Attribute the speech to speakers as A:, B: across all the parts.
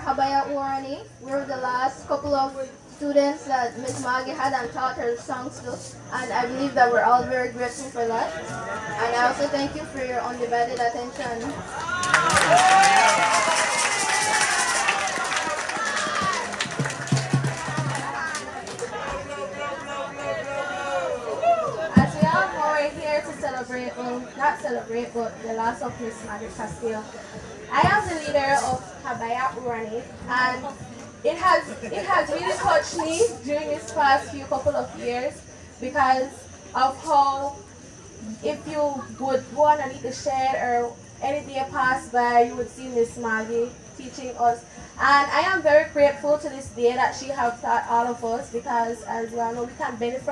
A: Hab War. We're the last couple of students that Miss Maggie had and taught her songs to, and I believe that we're all very grateful for that. And I also thank you for your undivided attention. As we all know, we're here to celebrate, well, not celebrate, but the loss of Miss Maggie Castillo. I am the leader of Hab War, and it has really touched me during this past couple of years because of how if you would go on and eat the shed or any day pass by, you would see Miss Maggie teaching us. And I am very grateful to this day that she has taught all of us because, as you all know, we can benefit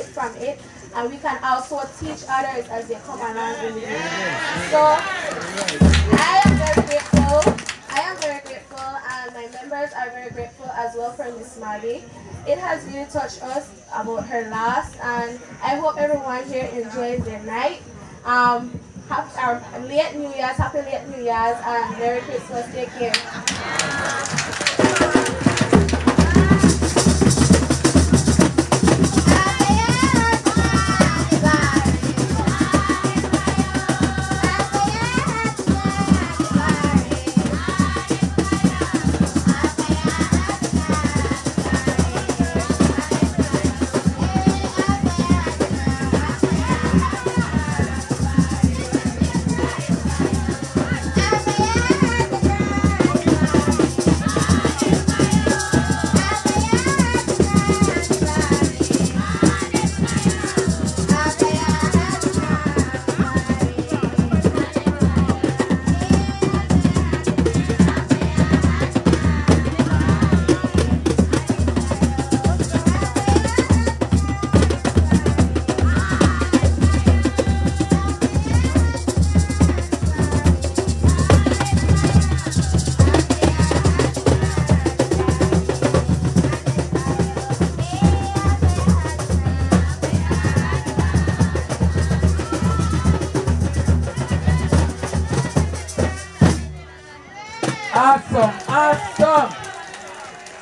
A: from it, and we can also teach others as they come along in the day. So I am very grateful. And my members are very grateful as well for Miss Maggie. It has really touched us about her loss, and I hope everyone here enjoys their night. Happy late New Year's, and Merry Christmas. Take care.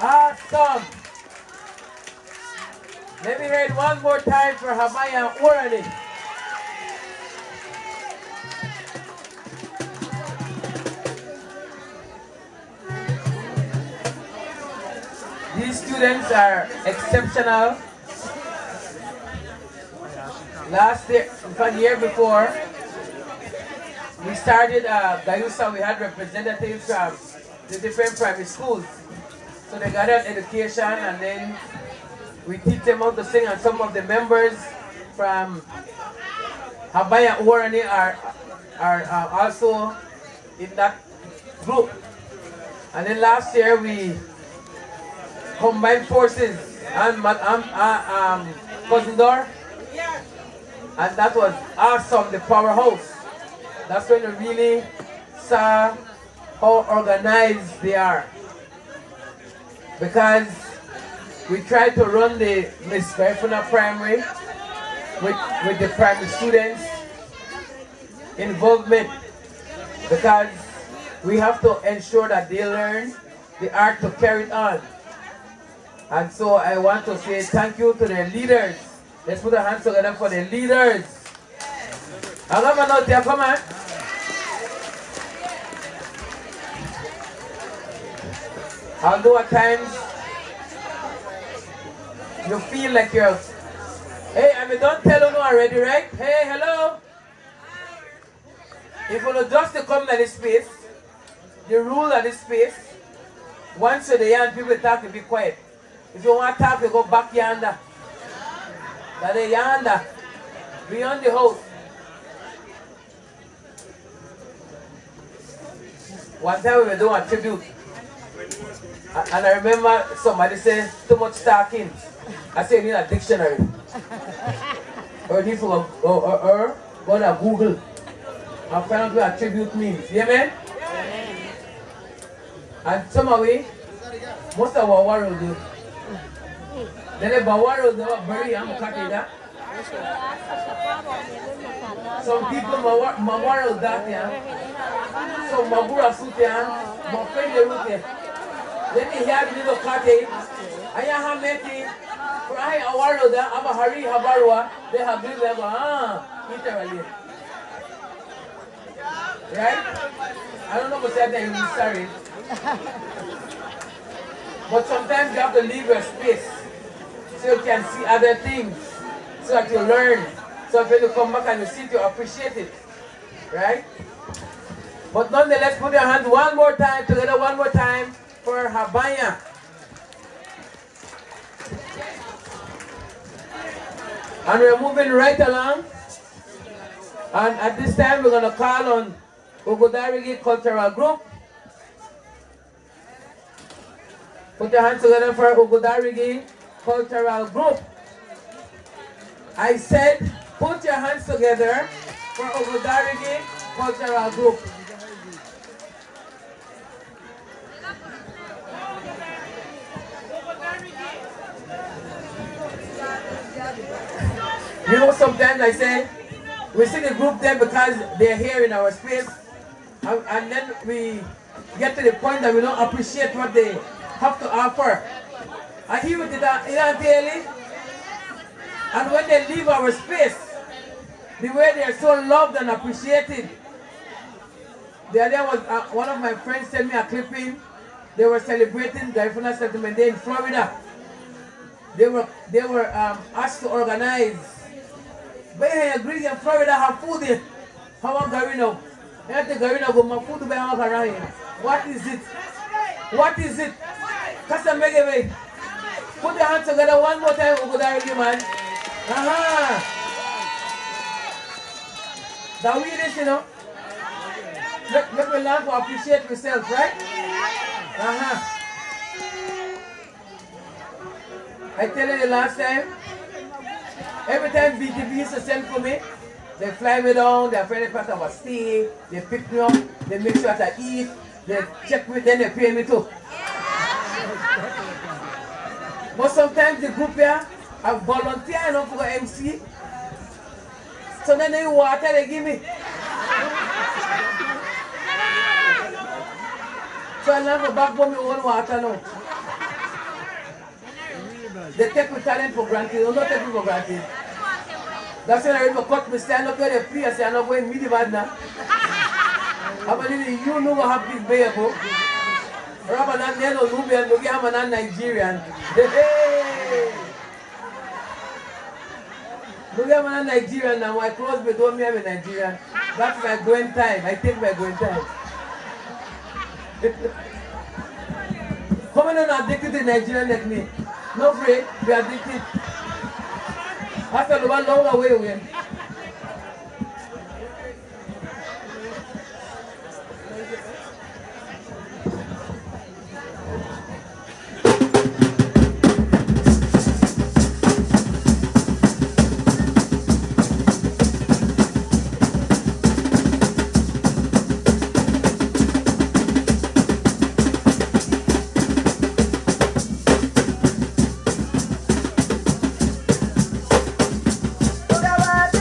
B: Awesome. Let me hear it one more time for Hab War. These students are exceptional. Last year, the year before, we started Gayusa. We had representatives from the different primary schools. So they got an education, and then we teach them how to sing, and some of the members from Hab War are also in that group. And then last year we combined forces and Cousin Dor, and that was awesome, the powerhouse. That's when we really saw how organized they are. Because we try to run the Miss Garifuna Primary with the primary students' involvement, because we have to ensure that they learn the art to carry it on. And so I want to say thank you to the leaders. Let's put our hands together for the leaders. Come on. Although at times you feel like you're, hey, I mean, don't tell you already, right? Hey, hello. If you just to come to this space, the rule of this space, once you're the young people talk, you be quiet. If you want to talk, you go back yonder. That is yonder, beyond the house. One time we were doing a tribute. And I remember somebody saying, too much talking. I said, you need a dictionary. Or need to go to Google and find out what attribute means. Yeah, man? And somehow, most of our world do. Then the world do bury and cut it. Some people my world that, yeah. So my gura suit, yeah. My friend, Let me hear the little cottage. Aya hameti. Kurai awaro da aba hari habarwa. They have been there. Literally. Right? I don't know what's that name. I'm sorry. But sometimes you have to leave your space so you can see other things, so that you learn. So when you come back and you see it, you appreciate it. Right? But nonetheless, put your hands one more time, together one more time for Habanya. And we're moving right along. And at this time, we're going to call on Ugodarigi Cultural Group. Put your hands together for Ugodarigi Cultural Group. I said, put your hands together for Ugodarigi Cultural Group. You know, sometimes I say, we see the group there because they're here in our space, and then we get to the point that we don't appreciate what they have to offer. I hear with it daily, and when they leave our space, the way they are so loved and appreciated. The other day was one of my friends sent me a clipping. They were celebrating Garifuna Settlement Day in Florida. They were asked to organize. But I agree in Florida have food in. How about Garino? I have to Garino go my food by around. What is it? What is it? Custom Maggie. Put your hands together one more time, Ugodarigi man. That we this, you know. Let me learn to appreciate yourself, right? I tell you the last time, every time BTV used to send for me, they fly me down, they afraid part of a stay, they pick me up, they make sure that I eat, they check me, then they pay me too. But sometimes the group here, I volunteer enough for MC, so then they water they give me. So I never back for my own water now. They take my talent for granted. They don't take me for granted. That's when I read my cut, I stand up where they play. I say, I'm not going to meet the bad now. I believe you know what have big bear for. Rabba nan neno Nubian, look at man Nigerian. Hey! Look at man Nigerian now. My clothes be don't me I'm a Nigerian. That's my going time. I take my going time. How many are addicted to Nigerian like me? No free, we are addicted. After the one long away again.
A: Uga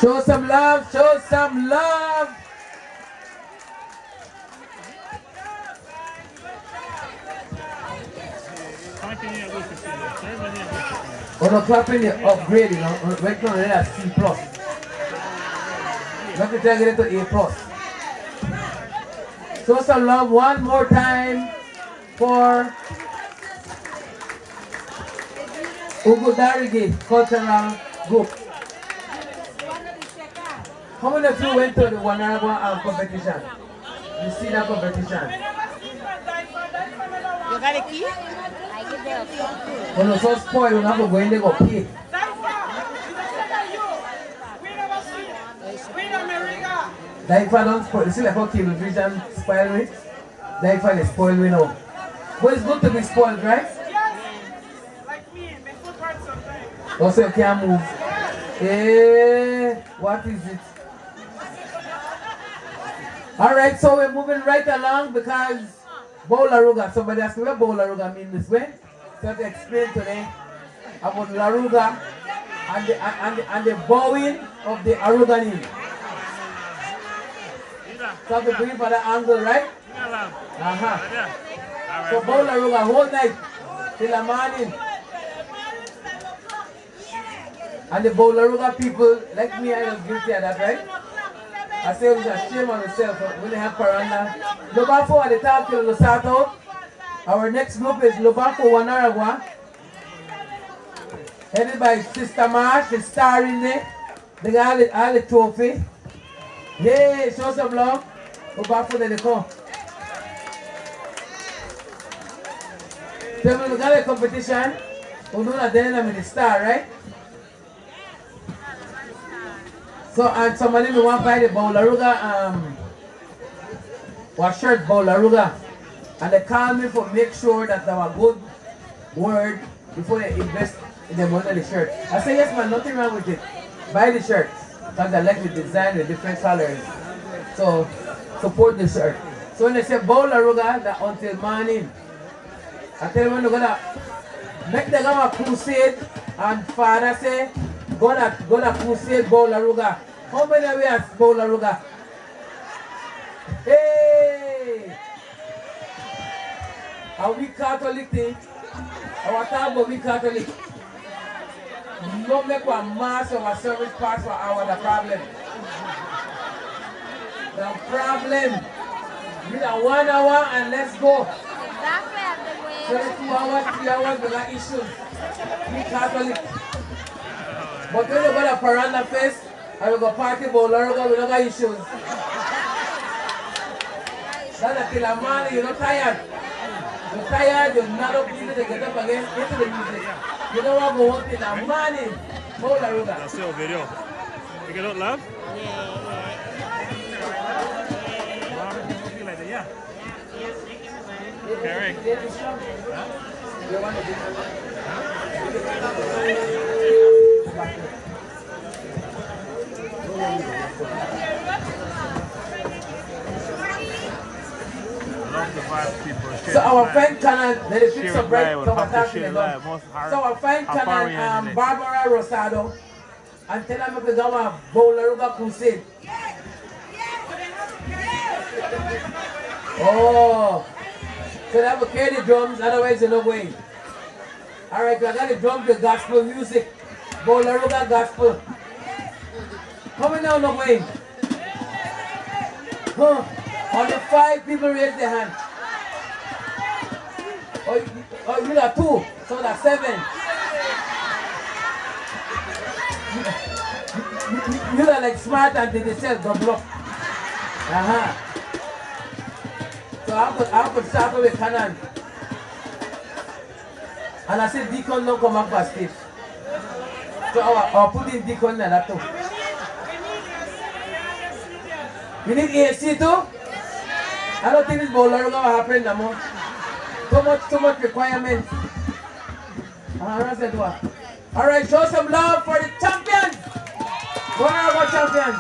B: Show some love, show some love. Oh no, clapping the upgrade, you know. Right now, that's C+. Let me try to get it to A+. Show some love one more time for Ugudarigi Cultural Group. How many of you went to the Wanaragwa competition? You see that competition?
C: You got a key? I give them a key.
B: When you so spoiled, you have to go in there go pay. DYFA don't spoil. You see like how cable vision spoil me? DYFA they spoil me now. But it's good to be spoiled, right?
D: Yes. Like me, my foot hurts sometimes.
B: Also you can't move. Eh, what is it? Alright, so we're moving right along because Bowlaruga, somebody asked me what Bowlaruga means this way. So to explain today about Laruga and the bowing of the Aruganin. So I have to bring it for the angle, right? Uh-huh. So Bowlaruga whole night till the morning. And the Bowlaruga people, like me, I was guilty of that, right? I say it was a shame on myself when they have Paranda. Lobafo at the top till Losato. Our next group is Lobafo Wanaragwa. Headed by Sister Marsh, the star in there. They got all the trophy. Yay, show some love. Lobafo they come. So we got a competition. We know that then I'm in the star, right? So, and somebody me want to buy the Bowlaruga, shirt Bowlaruga. And they call me for make sure that they have a good word before they invest in the money of the shirt. I say, yes man, nothing wrong with it. Buy the shirt. Because I like the design, the different colors. So, support the shirt. So when they say Bowlaruga, that until morning. I tell them when they're going to make them a crusade. And father say, go to crusade Bowlaruga. How many of you have Bowlaruga? Hey! Are we Catholic thing? Our time but we Catholic. No make one mass of a service pass for our the problem. The problem. We need 1 hour and let's go. So the 2 hours, 3 hours, we got issues. We Catholic. But when you go to Paranda Fest, and we go party Bowlaruga, we don't got issues. That's until a man, you're not tired. You're tired, you're not up, you need to get up again, get to the music. You don't want to go home till the morning. Bowlaruga.
E: That's still a video. You get out, love? Yeah. Carrie.
B: So our friend Canon, let us fix some break. So our friend Canon, Barbara Rosado, and tell them to go to Bowlaruga Crusade. Oh, so they have to carry the drums, otherwise you're not going. Alright, I got the drums, the gospel music, Bowlaruga gospel. How many now not going? Huh? Only 5 people raise their hand. Oh, you got 2, so that's 7. You are like smart and they themselves don't block. Uh-huh. So I could start with Canon. And I said Deacon don't come up for stage. So I'll put in Deacon in that too. You need AC too? I don't think this Bowlaruga will happen no more. Too much requirements. Alright, show some love for the champions! Bowlaruga champions!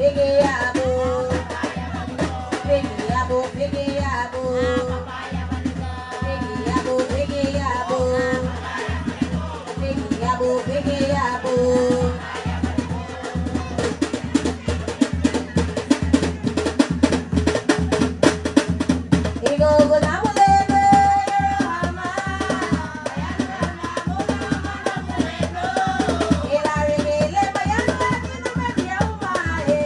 F: Biggie Abu. Biggie Abu, Biggie Abu. Biggie Abu, Biggie Abu. Biggie Abu, Biggie Abu. Igo go na mulebe, mama. Ela regele bayanga ni no me dia umae.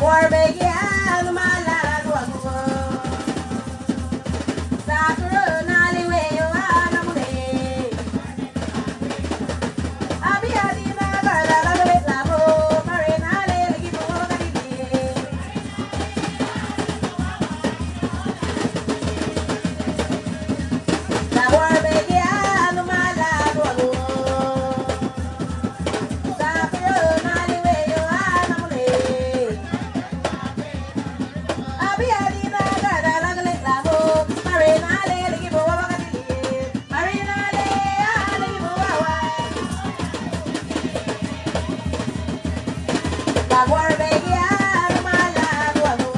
F: war begi anu malan wago. Sakura nali we yo anamule. Abi adi na garda la le lavo. Mare nale lagi bo gadi. La war begi anu malan wago. Sakura nali we yo anamule. Abi adi na garda la le lavo. Mare nale lagi bo gadi. Mare nale lagi bo wawa. La war begi anu malan wago.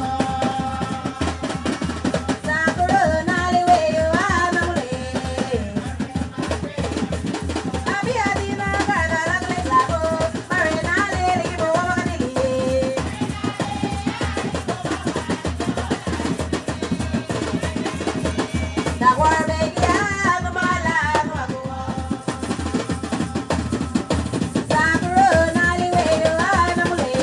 F: Sakura nali we yo anamule. Abi adi na garda la le lavo. Mare nale lagi bo gadi. La war begi anu malan wago. Sakura nali we yo anamule.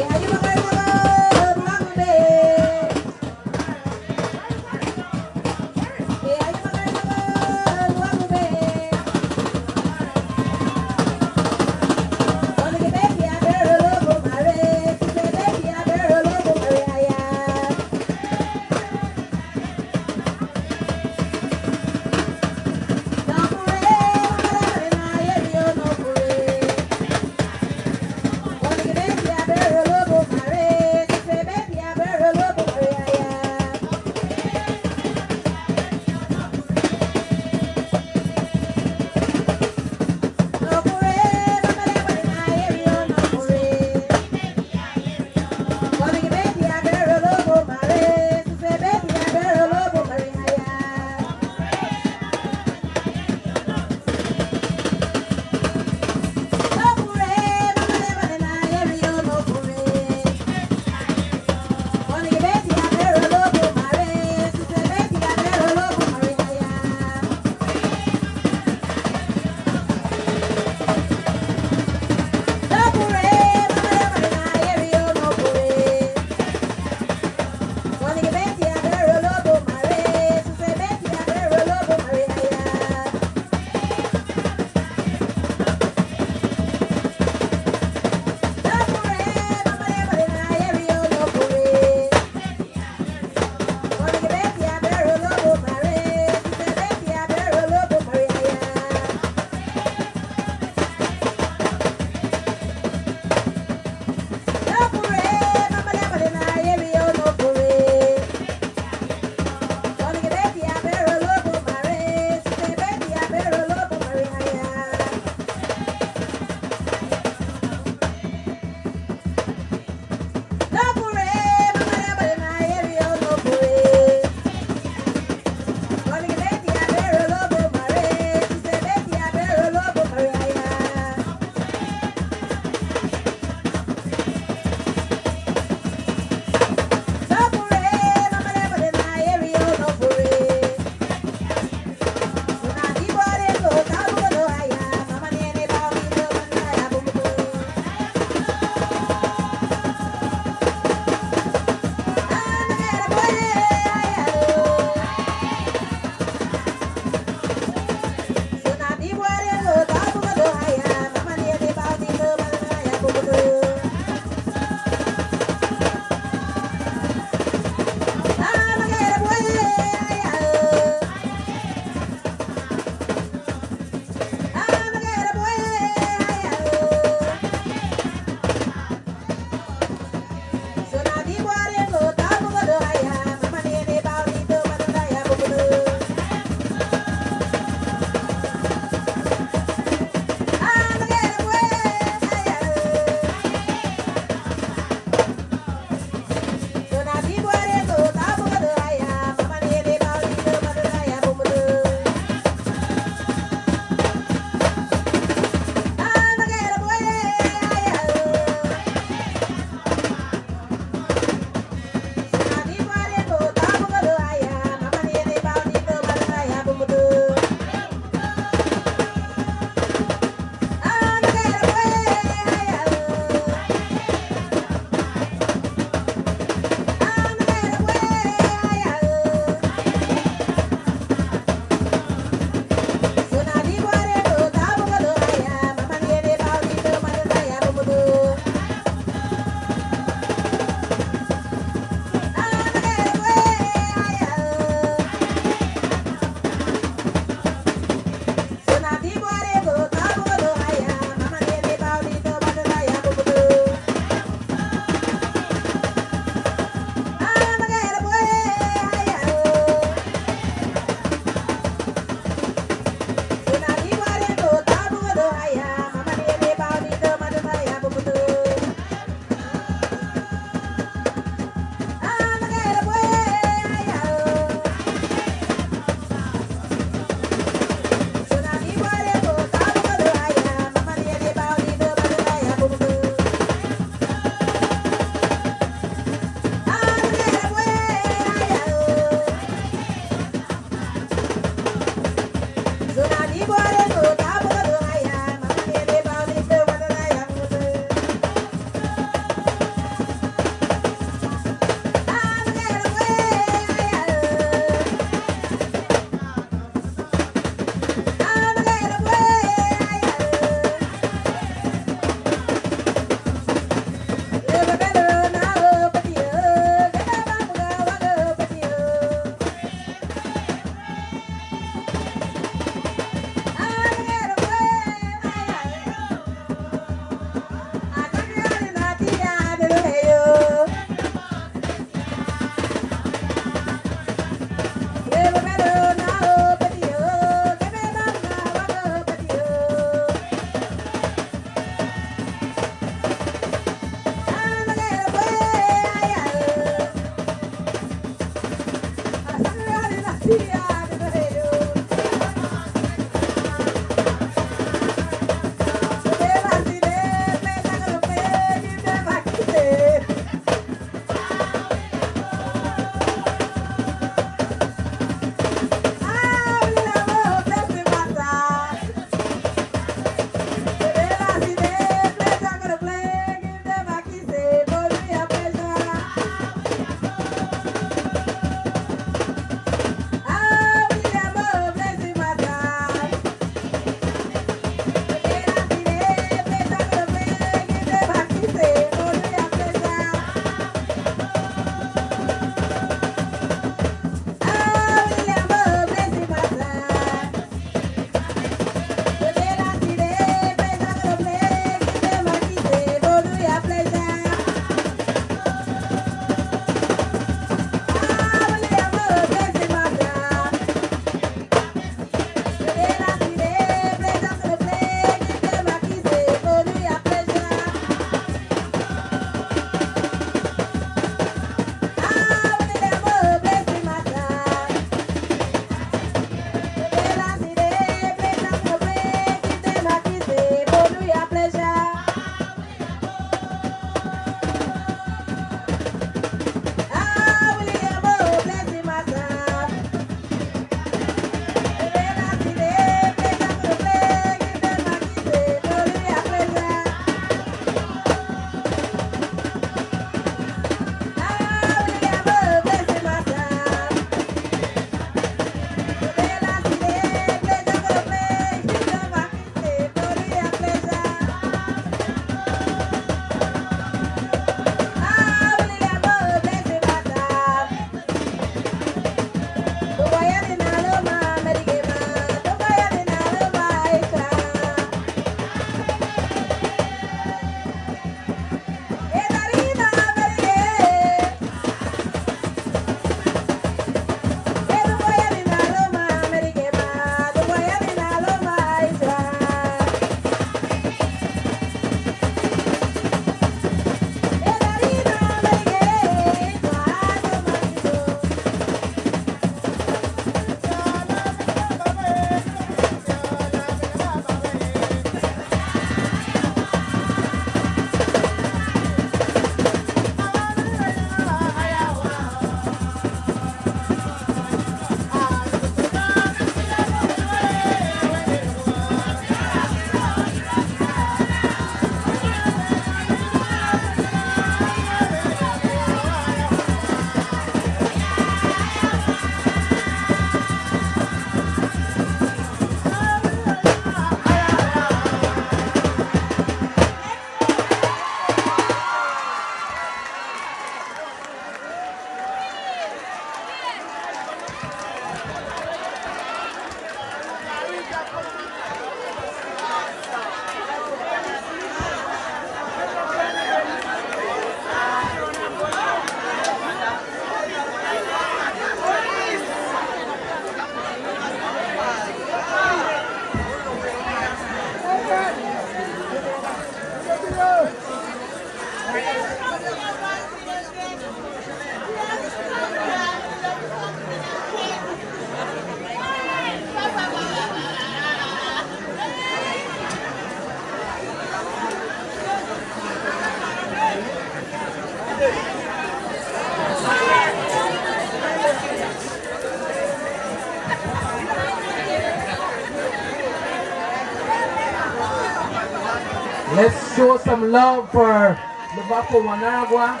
B: Let's show some love for Lubako Wanagwa.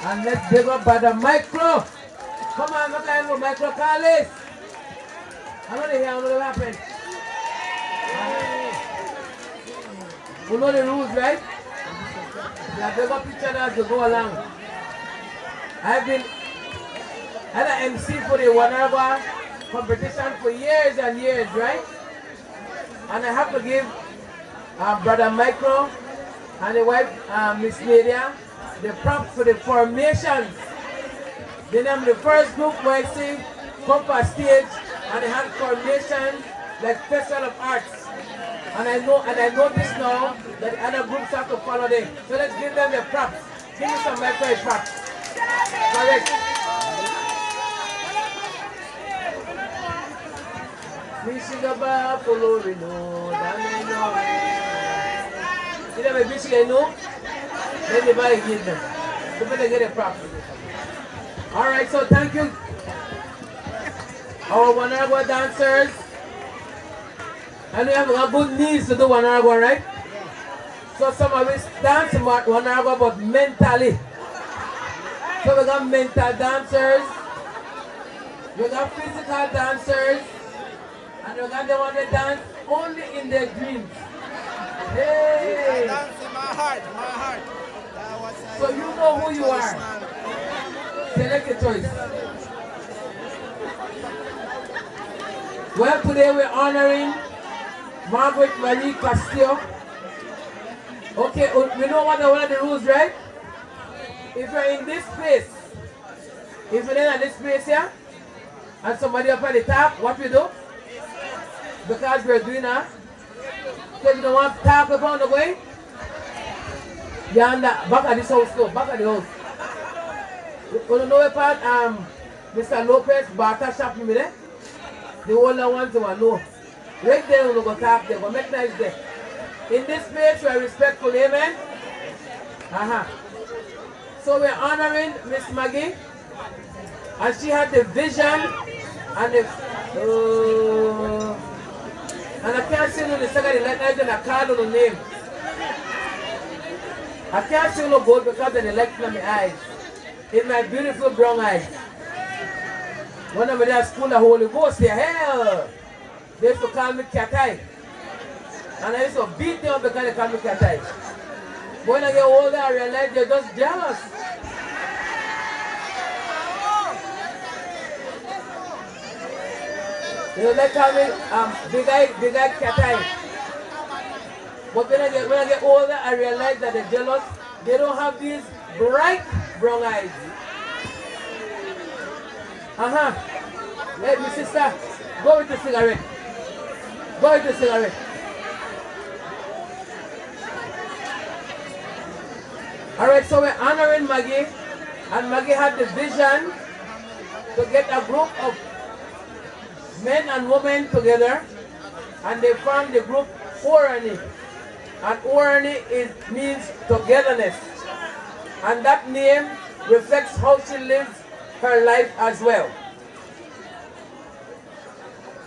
B: And let's give up by the micro. Come on, look at the micro, Carlos. I'm going to hear what happened. You know the rules, right? You give up each other as you go along. I've been an MC for the Wanagwa competition for years and years, right? And I have to give Brother Micro and the wife, Miss Nadia, the props for the formations. Then I'm the first group where I see come for stage and they had formation like Festival of Arts. And I know this now that the other groups have to follow them. So let's give them the props. Give me some micro props. Correct. Michigan Buffalo, we know, that we know. You never Michigan, no? Then they buy it them. So better get it properly. Alright, so thank you. Our Wanagua dancers. And we have a good knees to do Wanagua, right? So some of us dance Wanagua, but mentally. So we got mental dancers. We got physical dancers. And we got the one that dance only in their dreams. Hey!
D: I dance in my heart.
B: So you know who you are. Select your choice. Well, today we're honoring Margaret Marie Castillo. Okay, we know what one of the rules, right? If you're in this place, if you're in this place here, and somebody up at the top, what we do? Because we're doing that, because you don't want to talk about the way, you're on the back of this house, too, back of the house. You know about Mr. Lopez barter shop me there? The older ones who know. Right there, we're going to talk there, we'll make nice there. In this place, we're respectful, amen? So we're honoring Miss Maggie, and she had the vision and the and I can't see no the second light and I card on the name. I can't see no gold because of the light in my eyes. In my beautiful brown eyes. When I'm at school, the Holy Ghost there, hell! They used to call me Katai. And I used to beat them because they call me Katai. When I get older, I realize they're just jealous. They like call me big eye Katai. But when I get older, I realize that they're jealous. They don't have these bright brown eyes. Hey, my sister, go with the cigarette. Go with the cigarette. Alright, so we're honoring Maggie, and Maggie had the vision to get a group of men and women together, and they formed the group Orani. And Orani means togetherness. And that name reflects how she lives her life as well.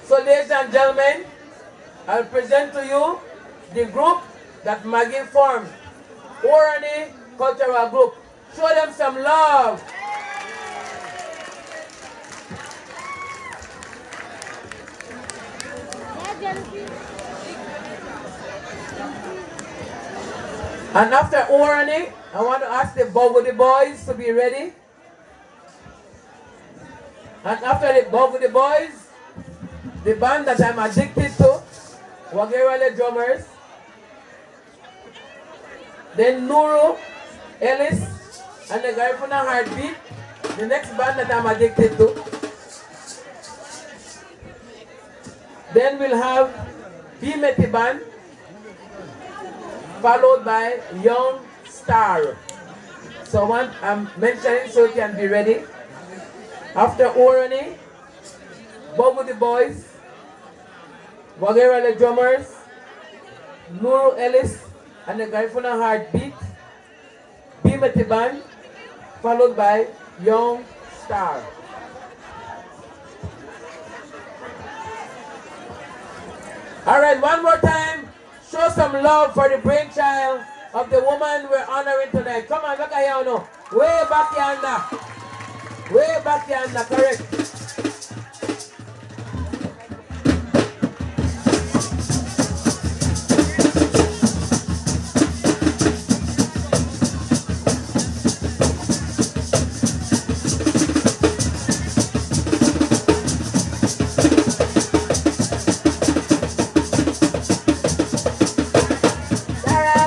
B: So ladies and gentlemen, I'll present to you the group that Maggie formed. Orani Cultural Group. Show them some love. And after Orani, I want to ask the Bogodi boys to be ready. And after the Bogodi boys, the band that I'm addicted to, Wagera drummers, then Nuru, Ellis, and the Garifuna Heartbeat, the next band that I'm addicted to. Then we'll have B-Meti band, followed by Young Star. So one I'm mentioning so you can be ready. After Orani, Bobo the Boys, Wagera the drummers, Nuru Ellis and the Garifuna Heartbeat, B-Meti band, followed by Young Star. Alright, one more time. Show some love for the brainchild of the woman we're honoring tonight. Come on, look at here now. Way back yonder. Way back yonder, correct.
C: Bye.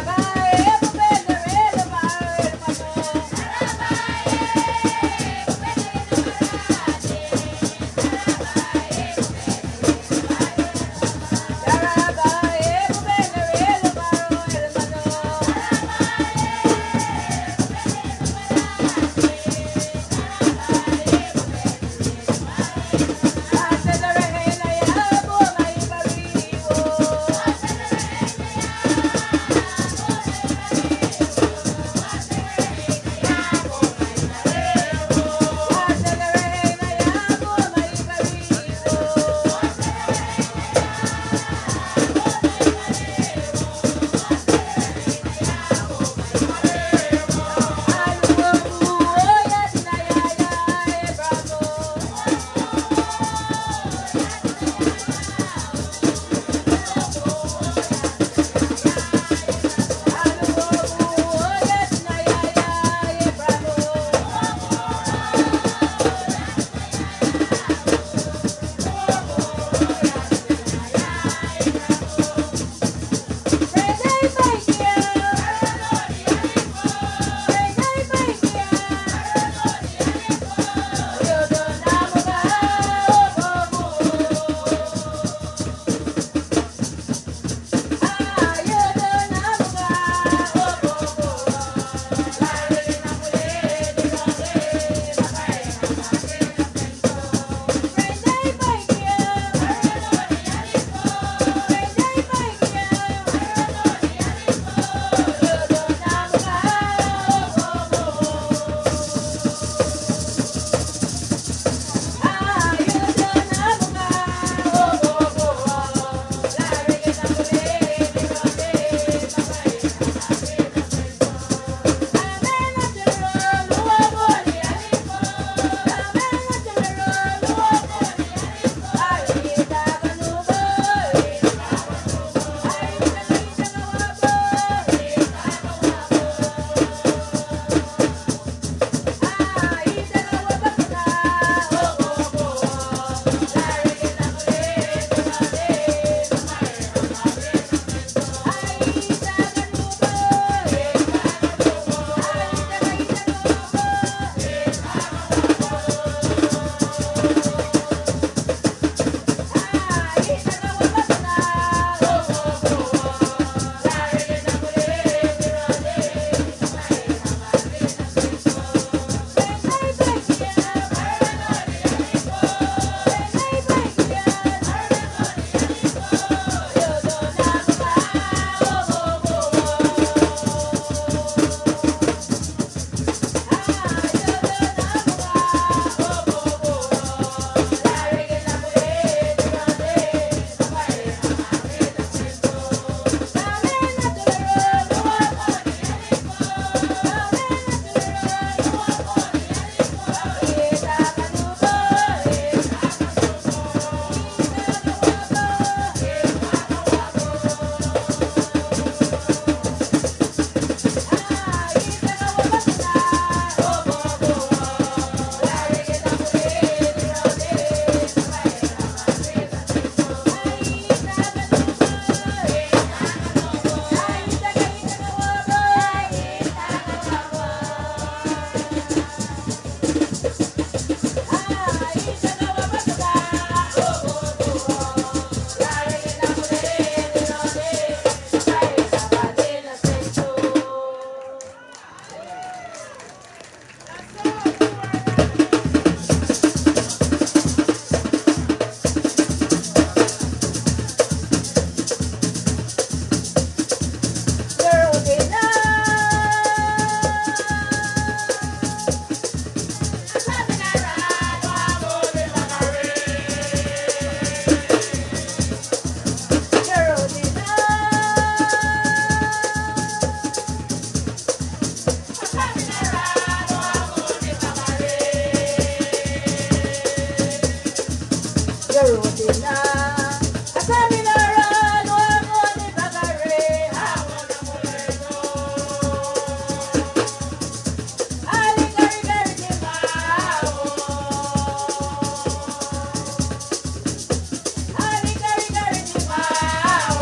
F: Rodina. I saw me no run, walk on the Bagari. Ali Gari Gari Timao. Ali Gari Gari Timao.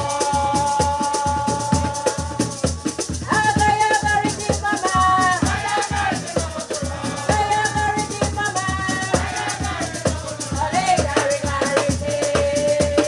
F: Agaya Gari Timama. Agaya Gari Timama. Ale Gari Gari Timama.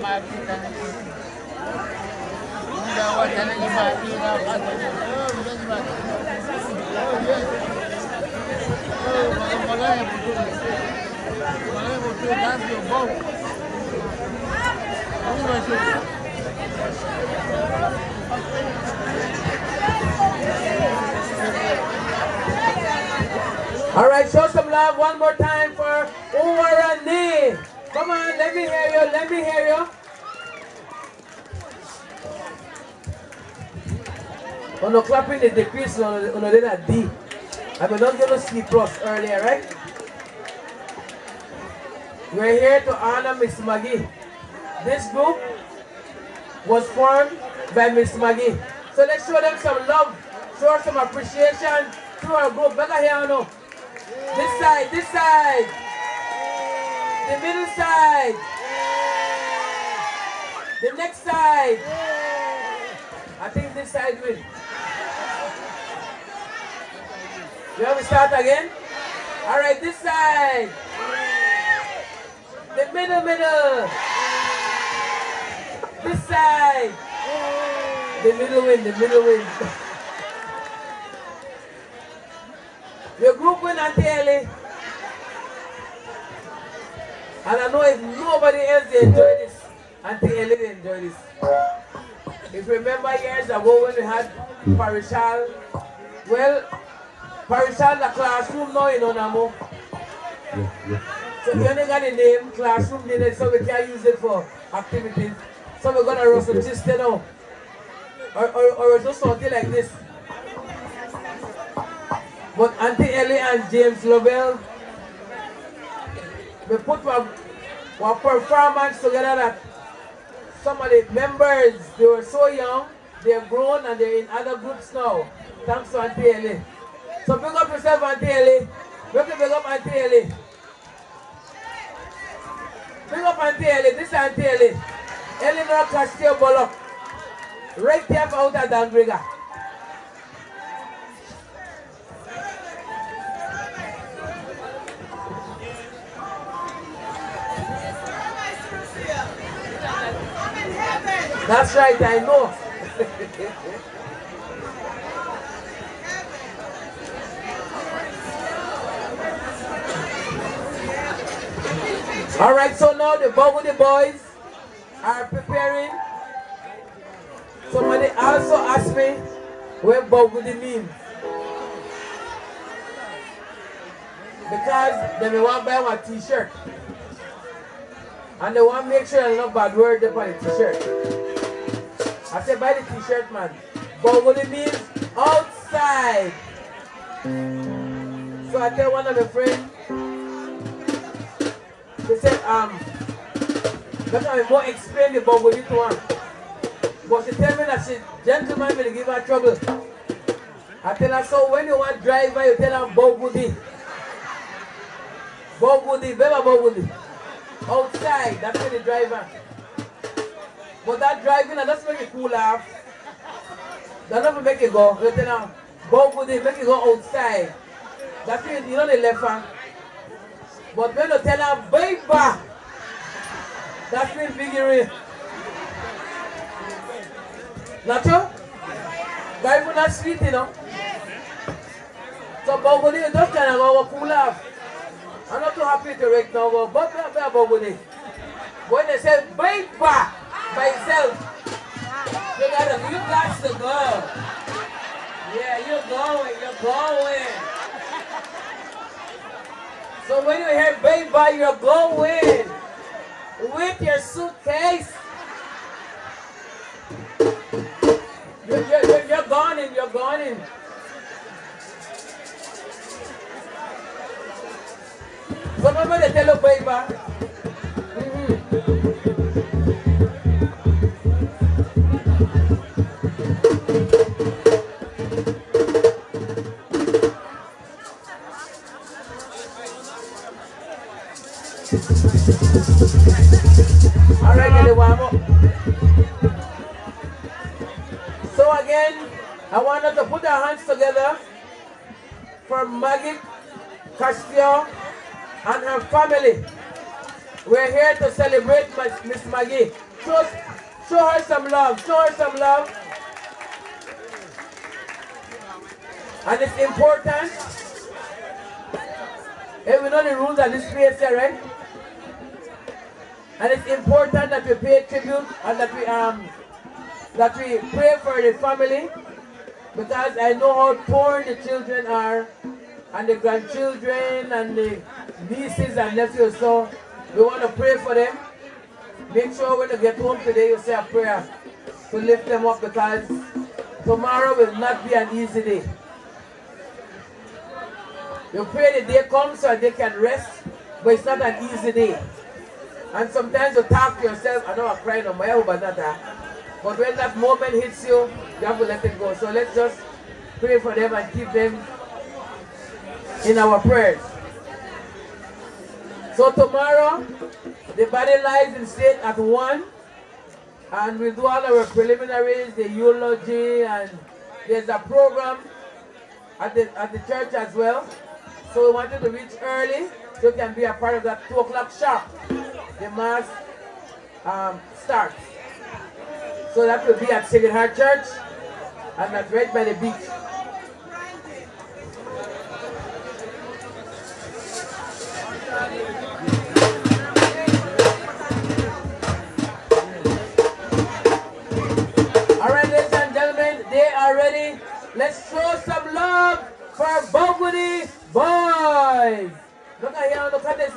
B: Maggie. All right, show some love one more time for Uwarani. Come on, let me hear you, let me hear you. On the clapping the decrease on the D. I mean, not going to C plus earlier, right? We're here to honor Miss Maggie. This group was formed by Miss Maggie. So let's show them some love, show some appreciation to our group. Back here, no. This side, this side. The middle side. The next side. I think this side will. You want me to start again? All right, this side. The middle. This side. The middle win. Your group win Aunty Ellie. And I know if nobody else enjoy this, Aunty Ellie enjoy this. If you remember years ago when we had Parishal, well, Parishal the classroom now, you know, Namo. So we only got the name classroom dinner, so we can't use it for activities. So we're gonna roast some gist now. Or just something like this. But Aunty Ellie and James Lovell, we put one performance together that some of the members, they were so young, they've grown and they're in other groups now. Thanks to Aunty Ellie. So big up yourself, Aunty Ellie. Big up Aunty Ellie. Big up Aunty Ellie. This is Aunty Ellie. Eleanor Castillo Bollock. Right there out at Dangrega. That's right, I know. All right, so now the Bogudi boys are preparing. Somebody also asked me what Bogudi means. Because they may want to buy one t-shirt. And they want to make sure there's no bad word on the t-shirt. I said, buy the t-shirt, man. Bogudi means outside. So I tell one of my friends, they said, that's why I more explain the Bogudi to her. But she tell me that she, gentleman will give her trouble. I tell her, so when you want driver, you tell her Bogudi. Bogudi, Beba Bogudi. Outside, that's where the driver. But that driving, and that's make it cool off. That never make it go. You tell her, Bogudi, make it go outside. That's where you know the left hand. But when you tell her, Beba, that's when figuring. Nacho? Garifuna sweet, you know. So Bogudi, you just kind of go cool off. I'm not too happy to wreck now, but Bogudi. When they say Beba by itself, you got to go. Yeah, you're going. So when you hear Beba, you're going with your suitcase. You're gone in. So remember they tell you Beba. All right, get it one more. So again, I want us to put our hands together for Maggie Castillo and her family. We're here to celebrate Miss Maggie. Show her some love. Show her some love. And it's important. Hey, we know the rules of this place here, right? And it's important that we pay tribute and that we pray for the family, because I know how torn the children are and the grandchildren and the nieces and nephews. So we want to pray for them. Make sure when you get home today you say a prayer to lift them up, because tomorrow will not be an easy day. You pray the day comes so they can rest, but it's not an easy day. And sometimes you talk to yourself, I know I'm crying on my own, but not that. But when that moment hits you, you have to let it go. So let's just pray for them and keep them in our prayers. So tomorrow, the body lies in state at 1. And we'll do all our preliminaries, the eulogy, and there's a program at the church as well. So we want you to reach early so you can be a part of that 2 o'clock sharp. The mass starts. So that will be at Sacred Heart Church, and that's right by the beach. All right, ladies and gentlemen, they are ready. Let's show some love for Bogudi boys. Look at here, look at this.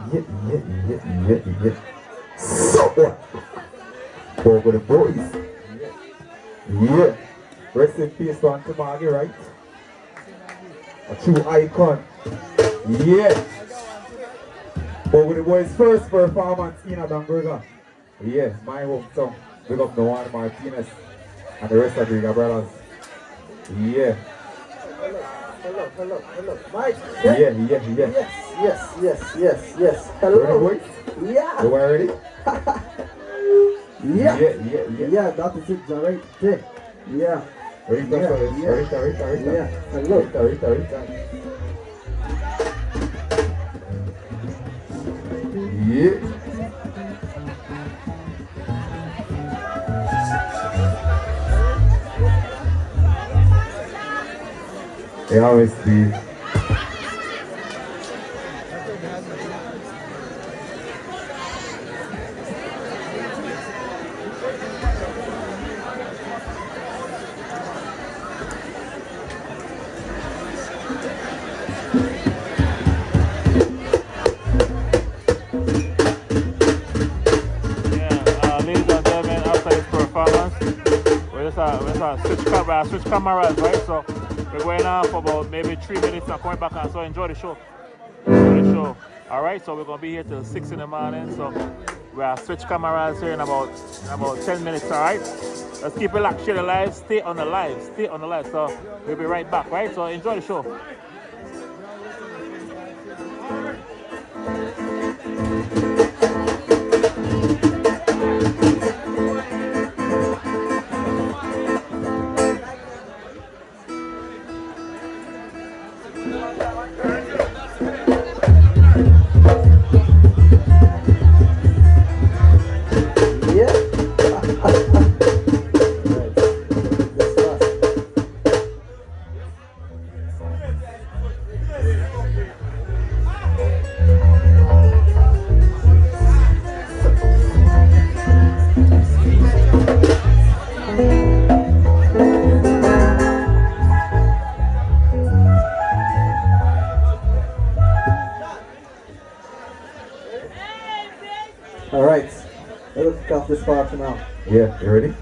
G: Yeah. So what? Over the boys. Yeah. Rest in peace to Aunty Maggie, right? A true icon. Yeah. Over the boys' first performance in a Dunburger. Yeah, my hometown. Big up Noan Martinez and the rest of the brothers. Yeah.
H: Hello, Mike.
G: Yeah.
H: Yes. Hello.
G: Boys?
H: Yeah.
G: You are ready?
H: Yeah.
G: Yeah.
H: That is it, right there. Yeah.
G: Ahorita.
H: Yeah. Hello.
G: Ahorita. Yeah. They always be.
E: Switch cameras, right? So we're going on for about maybe 3 minutes and coming back on. So enjoy the show. All right, so we're gonna be here till 6 in the morning. So we are switch cameras here in about 10 minutes. All right, let's keep it locked, share the live, stay on the live. So we'll be right back, right? So enjoy the show.
H: Alright, let's kick off this part now.
G: Yeah, you ready?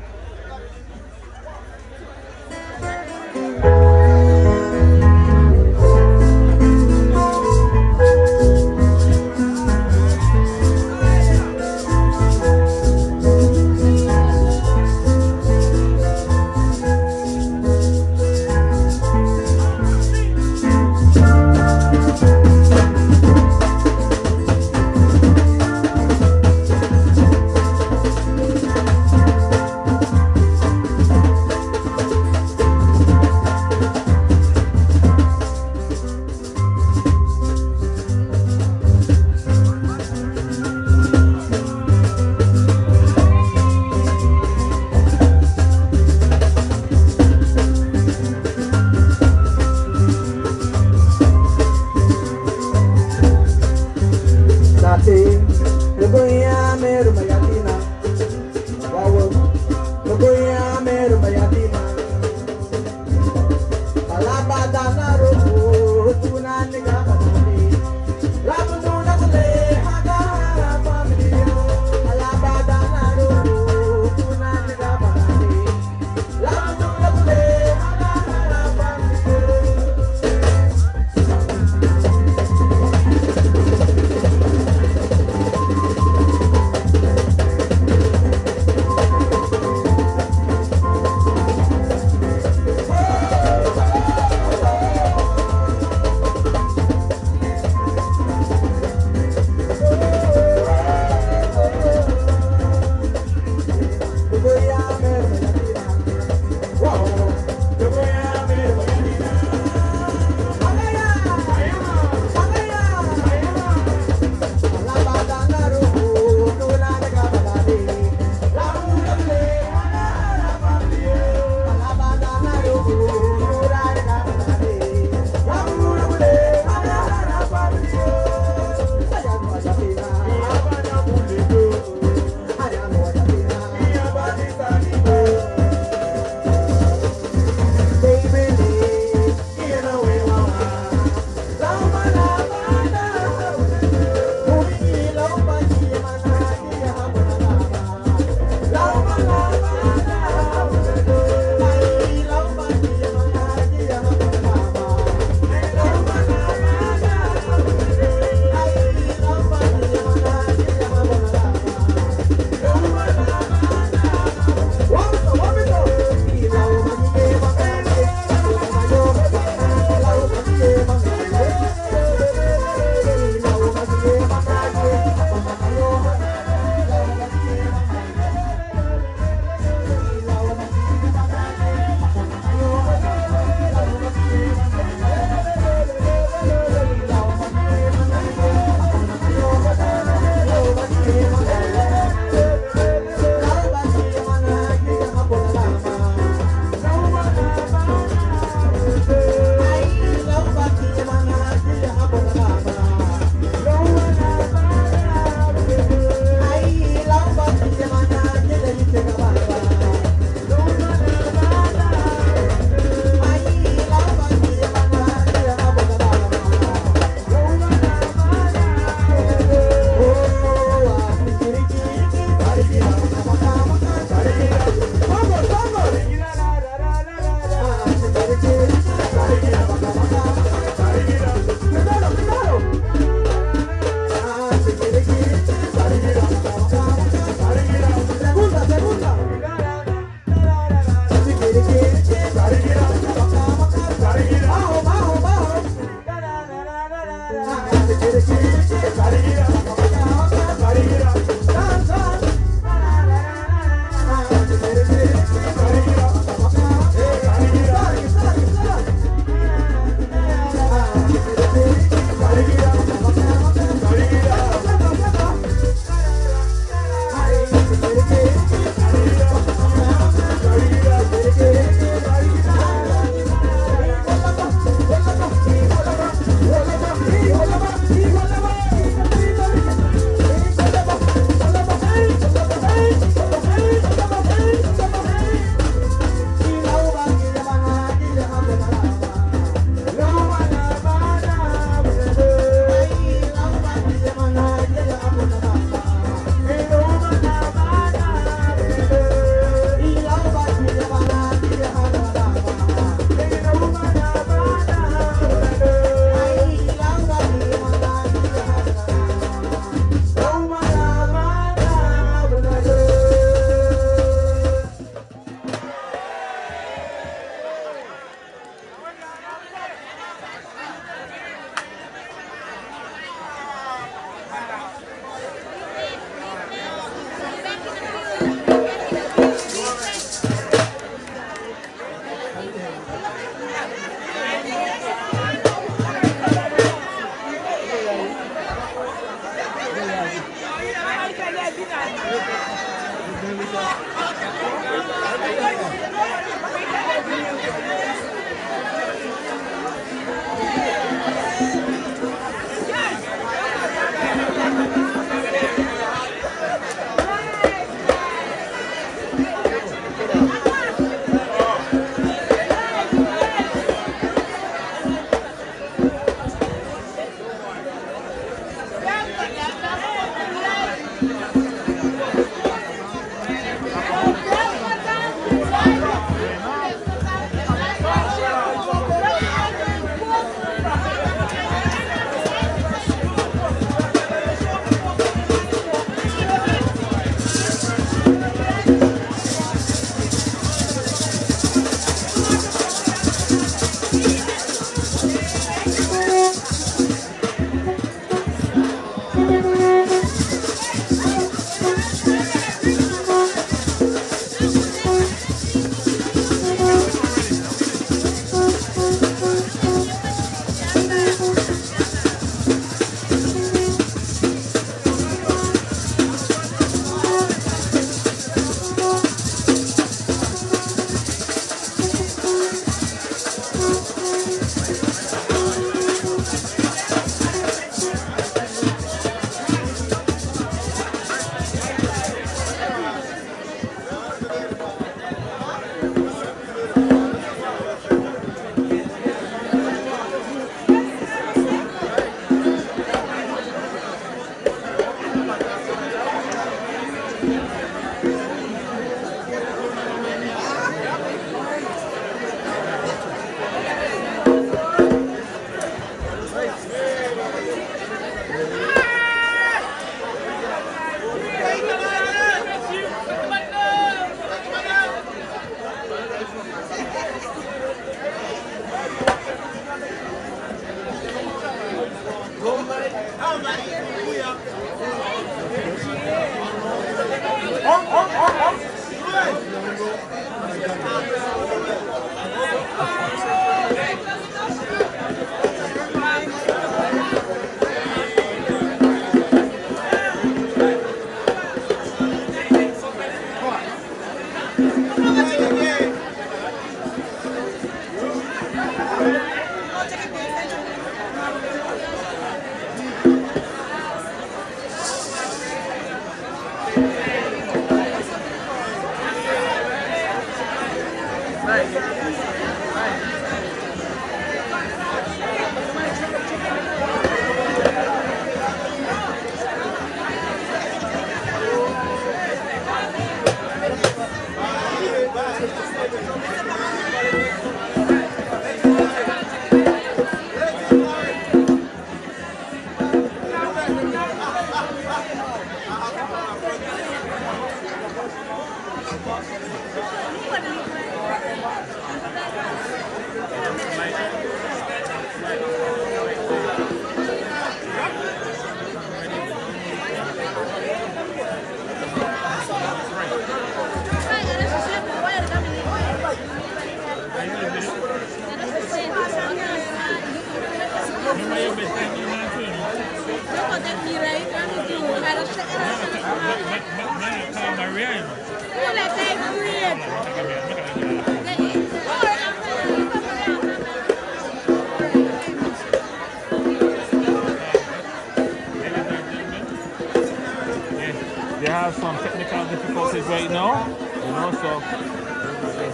E: right now. You know, so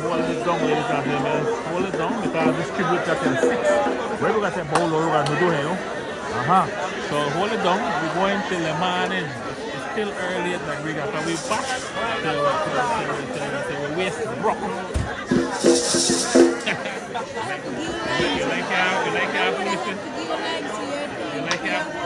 E: hold it down, ladies and gentlemen. Hold it down because this tribute got them 6. Where we got them bowl we're going to do here, you know? So hold it down. We're going till the morning. It's still early at the brig after we back till we waste rock. You like our position? You like our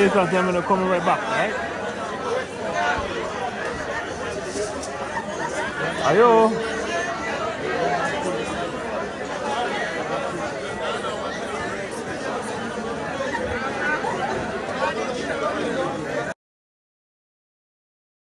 E: ladies and gentlemen, coming right back, right? Ayo.